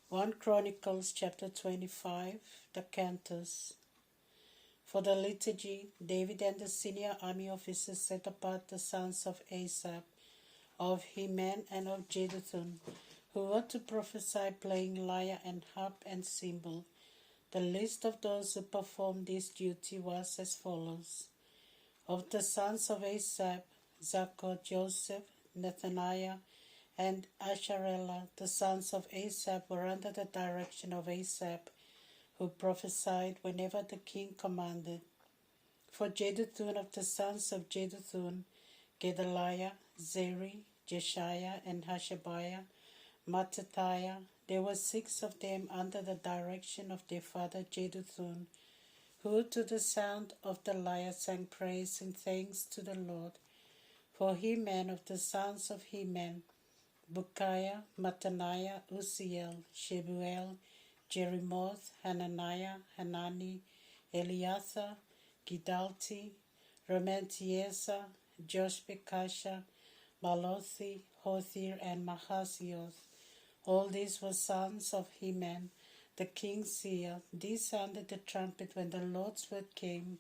1 Chronicles chapter 25, the Cantos. For the liturgy, David and the senior army officers set apart the sons of Asaph, of Heman and of Jeduthun, who were to prophesy playing lyre and harp and cymbal. The list of those who performed this duty was as follows. Of the sons of Asaph, Zaccur, Joseph, Nethaniah, and Asharela, the sons of Asaph, were under the direction of Asaph, who prophesied whenever the king commanded. For Jeduthun, of the sons of Jeduthun, Gedaliah, Zeri, Jeshiah, and Hashabiah, Mattithiah. There were 6 of them under the direction of their father Jeduthun, who to the sound of the lyre sang praise and thanks to the Lord. For Heman, of the sons of Heman, Bukiah, Mattaniah, Uzziel, Shebuel, Jerimoth, Hananiah, Hanani, Eliathah, Gidalti, Romantiezer, Joshbekasha, Malothi, Hothir, and Mahazioth. All these were sons of Heman, the king's seer. These sounded the trumpet when the Lord's word came.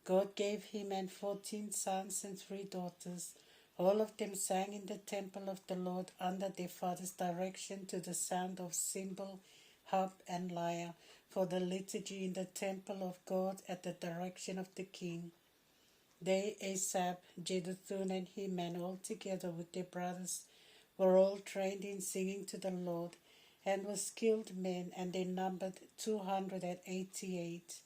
God gave Heman 14 sons and 3 daughters. All of them sang in the temple of the Lord under their father's direction to the sound of cymbal, harp, and lyre, for the liturgy in the temple of God at the direction of the king. They, Asaph, Jeduthun, and Heman, all together with their brothers, were all trained in singing to the Lord, and were skilled men, and they numbered 288.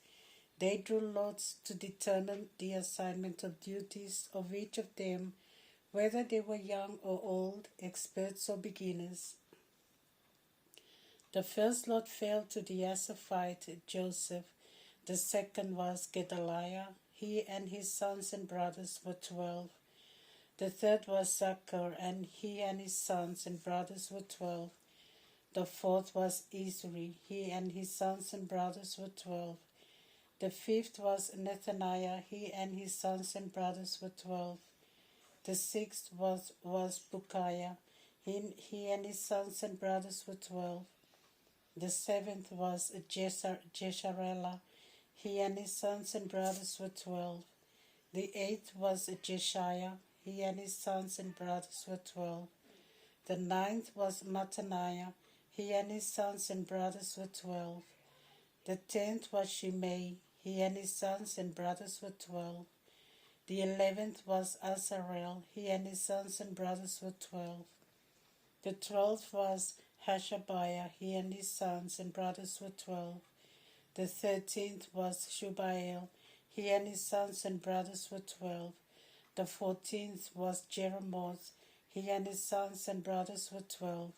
They drew lots to determine the assignment of duties of each of them, whether they were young or old, experts or beginners. The first lot fell to the Asaphite Joseph. The second was Gedaliah. He and his sons and brothers were 12. The third was Zaccur, and he and his sons and brothers were 12. The fourth was Izri. He and his sons and brothers were 12. The fifth was Nethaniah. He and his sons and brothers were 12. The sixth was Bukiah. He and his sons and brothers were 12. The seventh was Jesharelah. He and his sons and brothers were 12. The eighth was Jeshiah. He and his sons and brothers were 12. The ninth was Mattaniah. He and his sons and brothers were 12. The 10th was Shimei. He and his sons and brothers were 12. The 11th was Azarel. He and his sons and brothers were 12. The 12th was Hashabiah. He and his sons and brothers were 12. The 13th was Shubael. He and his sons and brothers were 12. The 14th was Jeremoth. He and his sons and brothers were 12.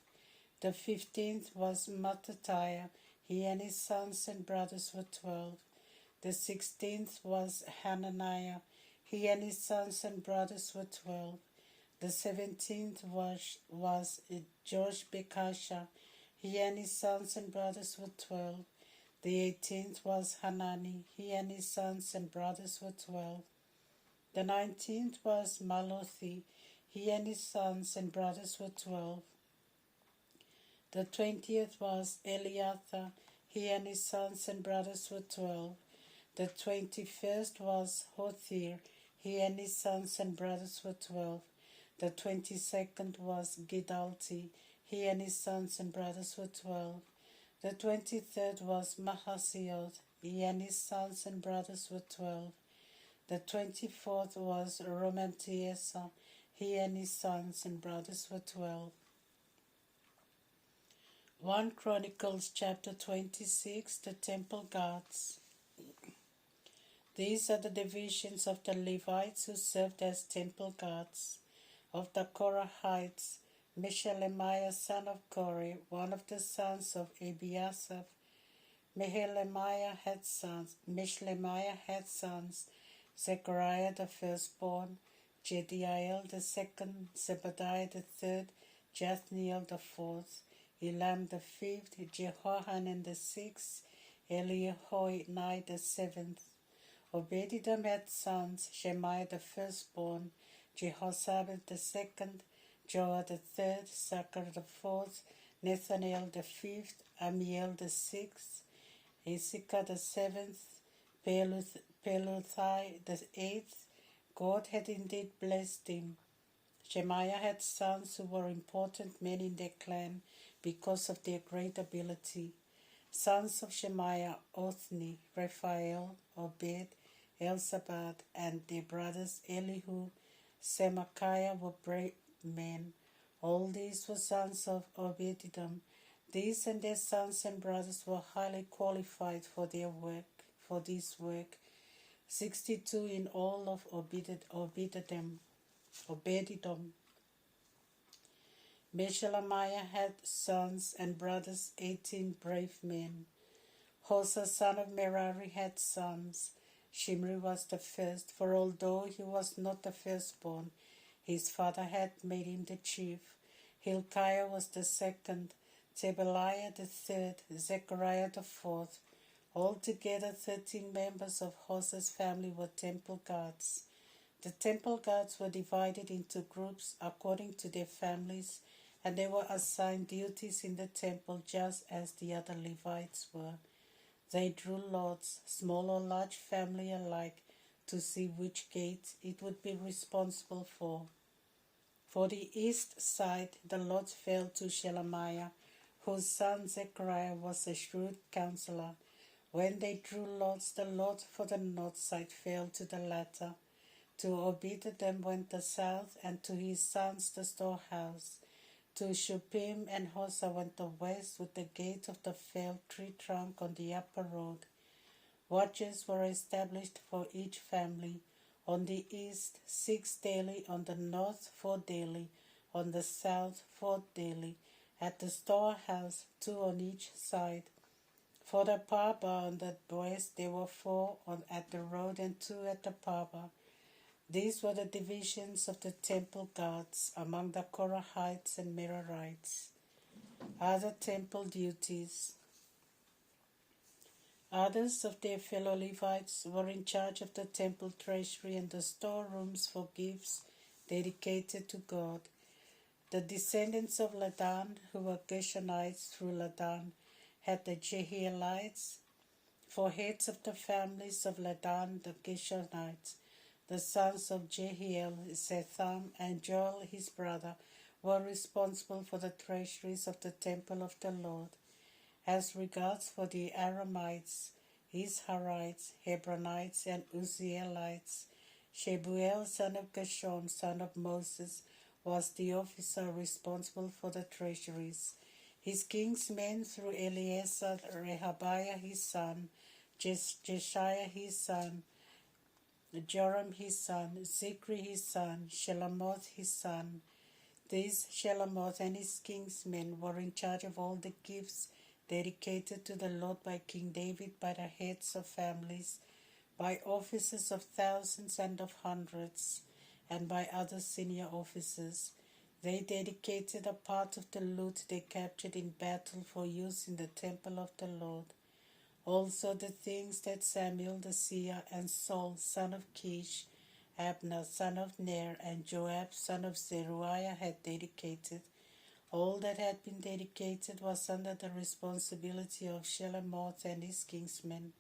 The 15th was Mattithiah. He and his sons and brothers were 12. The 16th was Hananiah. He and his sons and brothers were 12. The 17th was Joshbekasha. He and his sons and brothers were 12. The 18th was Hanani. He and his sons and brothers were 12. The 19th was Malothi. He and his sons and brothers were 12. The 20th was Eliathah. He and his sons and brothers were 12. The 21st was Hothir. He and his sons and brothers were 12. The 22nd was Gidalti. He and his sons and brothers were 12. The 23rd was Mahazioth. He and his sons and brothers were 12. The 24th was Romantiezer. He and his sons and brothers were 12. 1 Chronicles chapter 26, the temple guards. These are the divisions of the Levites who served as temple guards. Of the Korahites, Meshelemiah son of Kore, one of the sons of Ebiasaph. Meshelemiah had sons. Zechariah the firstborn, Jediael the second, Zebadiah the third, Jathniel the fourth, Elam the fifth, Jehohanan the sixth, Elihoenai the seventh. Obededom had sons, Shemaiah the firstborn, Jehoshaphat the second, Joah the third, Zaccur the fourth, Nathaniel the fifth, Amiel the sixth, Issachar the seventh, Peluthai the eighth. God had indeed blessed him. Shemaiah had sons who were important men in their clan because of their great ability. Sons of Shemaiah: Othni, Raphael, Obed, Elzabad, and their brothers Elihu, Semachiah were brave men. All these were sons of Obed-Edom. These and their sons and brothers were highly qualified for this work. 62 in all of Obed-Edom. Meshelemiah had sons and brothers, 18 brave men. Hosea son of Merari had sons. Shimri was the first, for although he was not the firstborn, his father had made him the chief. Hilkiah was the second, Tebaliah the third, Zechariah the fourth. Altogether 13 members of Hosea's family were temple guards. The temple guards were divided into groups according to their families, and they were assigned duties in the temple just as the other Levites were. They drew lots, small or large family alike, to see which gate it would be responsible for. For the east side, the lot fell to Shelemiah, whose son Zechariah was a shrewd counselor. When they drew lots, the lot for the north side fell to the latter. To Obed-Edom went the south, and to his sons the storehouse. To Shuppim and Hosea went the west, with the gate of the felled tree trunk on the upper road. Watches were established for each family. On the east, 6 daily; on the north, 4 daily; on the south, 4 daily. At the storehouse, 2 on each side. For the Parba on the west, there were 4 at the road and 2 at the Parba. These were the divisions of the temple guards among the Korahites and Merarites. Other temple duties. Others of their fellow Levites were in charge of the temple treasury and the storerooms for gifts dedicated to God. The descendants of Ladan, who were Gershonites through Ladan, had the Jehielites for heads of the families of Ladan, the Gershonites. The sons of Jehiel, Zetham, and Joel his brother were responsible for the treasuries of the temple of the Lord. As regards for the Aramites, Izharites, Hebronites, and Uzzielites, Shebuel, son of Gershon, son of Moses, was the officer responsible for the treasuries. His king's men through Eleazar, Rehabiah his son, Jeshaiah his son, Joram his son, Zikri his son, Shelomoth his son. These Shelomoth and his king's men were in charge of all the gifts dedicated to the Lord by King David, by the heads of families, by officers of thousands and of hundreds, and by other senior officers. They dedicated a part of the loot they captured in battle for use in the temple of the Lord. Also the things that Samuel the seer and Saul son of Kish, Abner son of Ner, and Joab son of Zeruiah had dedicated. All that had been dedicated was under the responsibility of Shelomoth and his kinsmen.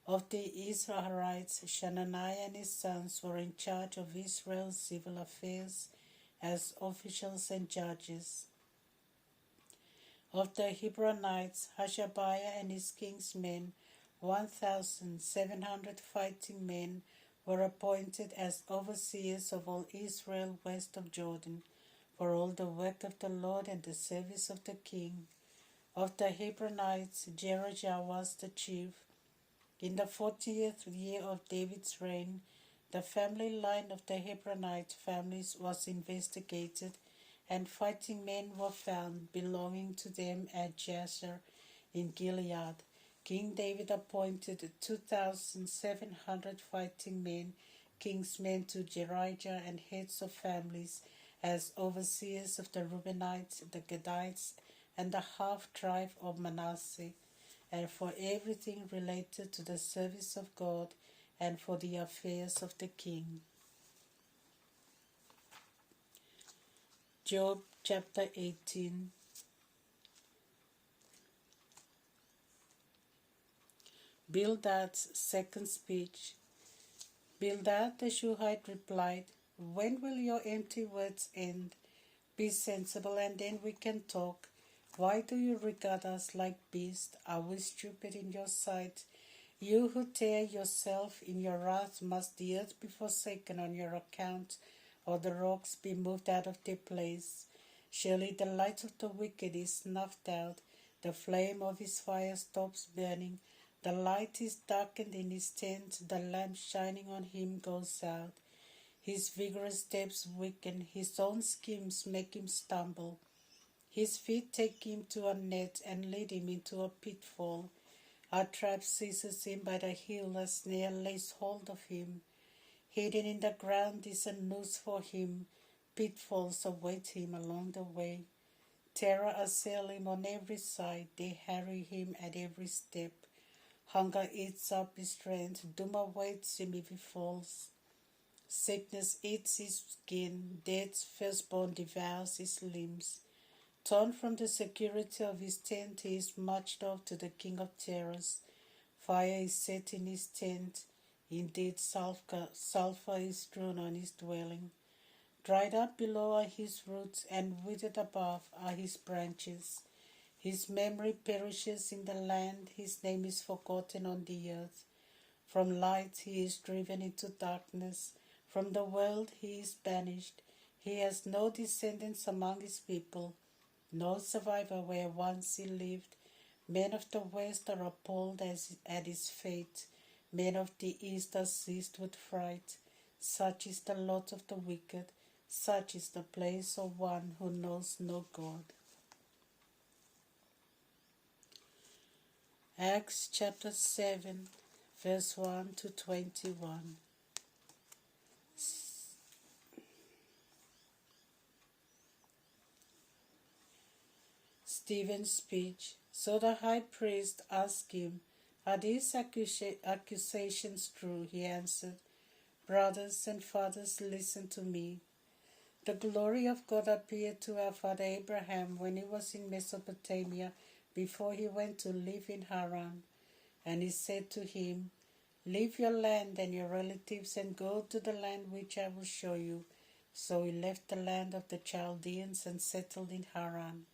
Of the Israelites, Shananiah and his sons were in charge of Israel's civil affairs as officials and judges. Of the Hebronites, Hashabiah and his kinsmen, 1,700 fighting men, were appointed as overseers of all Israel west of Jordan, for all the work of the Lord and the service of the king. Of the Hebronites, Jerojah was the chief. In the 40th year of David's reign, the family line of the Hebronite families was investigated, and fighting men were found belonging to them at Jasher in Gilead. King David appointed 2,700 fighting men, king's men, to Jerijah and heads of families as overseers of the Reubenites, the Gadites, and the half-tribe of Manasseh, and for everything related to the service of God and for the affairs of the king. Job chapter 18. Bildad's second speech. Bildad the Shuhite replied, "When will your empty words end? Be sensible, and then we can talk. Why do you regard us like beasts? Are we stupid in your sight? You who tear yourself in your wrath, must the earth be forsaken on your account, or the rocks be moved out of their place? Surely the light of the wicked is snuffed out, the flame of his fire stops burning. The light is darkened in his tent, the lamp shining on him goes out. His vigorous steps weaken, his own schemes make him stumble. His feet take him to a net and lead him into a pitfall. A trap seizes him by the heel, a snare lays hold of him. Hidden in the ground is a noose for him, pitfalls await him along the way. Terror assail him on every side, they harry him at every step. Hunger eats up his strength, doom awaits him if he falls. Sickness eats his skin, death's firstborn devours his limbs. Torn from the security of his tent, he is marched off to the king of terrors. Fire is set in his tent, indeed sulphur is strewn on his dwelling. Dried up below are his roots, and withered above are his branches. His memory perishes in the land, his name is forgotten on the earth. From light he is driven into darkness, from the world he is banished. He has no descendants among his people, no survivor where once he lived. Men of the west are appalled at his fate, men of the east are seized with fright. Such is the lot of the wicked, such is the place of one who knows no God. Acts chapter 7, verse 1 to 21. Stephen's speech. So the high priest asked him, "Are these accusations true?" He answered, "Brothers and fathers, listen to me. The glory of God appeared to our father Abraham when he was in Mesopotamia, before he went to live in Haran. And he said to him, 'Leave your land and your relatives and go to the land which I will show you.' So he left the land of the Chaldeans and settled in Haran.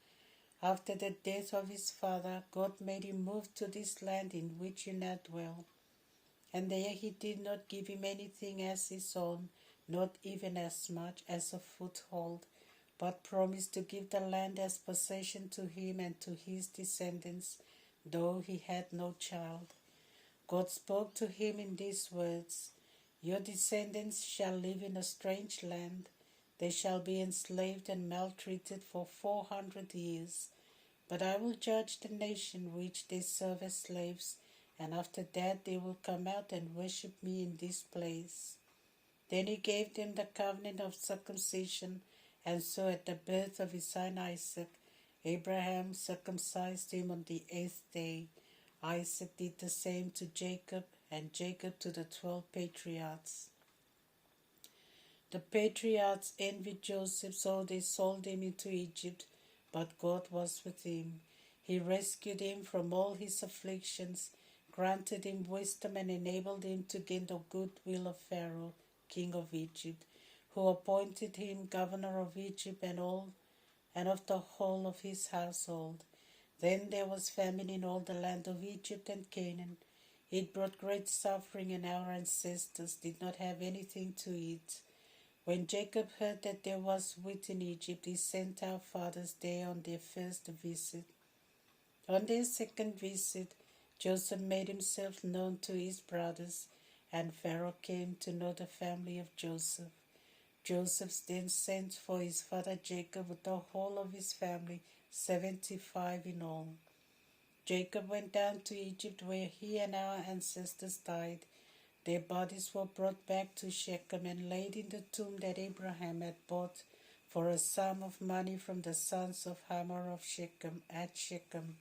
After the death of his father, God made him move to this land in which you now dwell. And there he did not give him anything as his own, not even as much as a foothold, but promised to give the land as possession to him and to his descendants, though he had no child. God spoke to him in these words, 'Your descendants shall live in a strange land. They shall be enslaved and maltreated for 400 years. But I will judge the nation which they serve as slaves, and after that they will come out and worship me in this place.' Then he gave them the covenant of circumcision, and so at the birth of his son Isaac, Abraham circumcised him on the 8th day. Isaac did the same to Jacob, and Jacob to the 12 patriarchs. The patriarchs envied Joseph, so they sold him into Egypt, but God was with him. He rescued him from all his afflictions, granted him wisdom, and enabled him to gain the goodwill of Pharaoh, king of Egypt, who appointed him governor of Egypt and of the whole of his household. Then there was famine in all the land of Egypt and Canaan. It brought great suffering, and our ancestors did not have anything to eat. When Jacob heard that there was wheat in Egypt, he sent our fathers there on their first visit. On their second visit, Joseph made himself known to his brothers, and Pharaoh came to know the family of Joseph. Joseph then sent for his father Jacob with the whole of his family, 75 in all. Jacob went down to Egypt, where he and our ancestors died. Their bodies were brought back to Shechem and laid in the tomb that Abraham had bought for a sum of money from the sons of Hamor of Shechem at Shechem.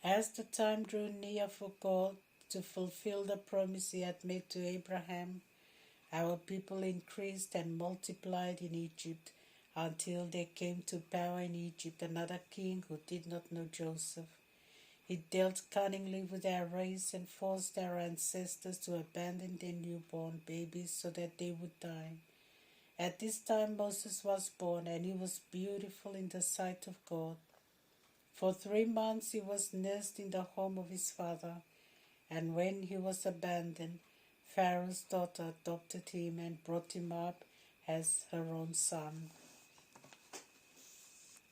As the time drew near for God to fulfill the promise he had made to Abraham, our people increased and multiplied in Egypt until there came to power in Egypt another king who did not know Joseph. He dealt cunningly with their race and forced their ancestors to abandon their newborn babies so that they would die. At this time Moses was born, and he was beautiful in the sight of God. For 3 months he was nursed in the home of his father, and when he was abandoned, Pharaoh's daughter adopted him and brought him up as her own son.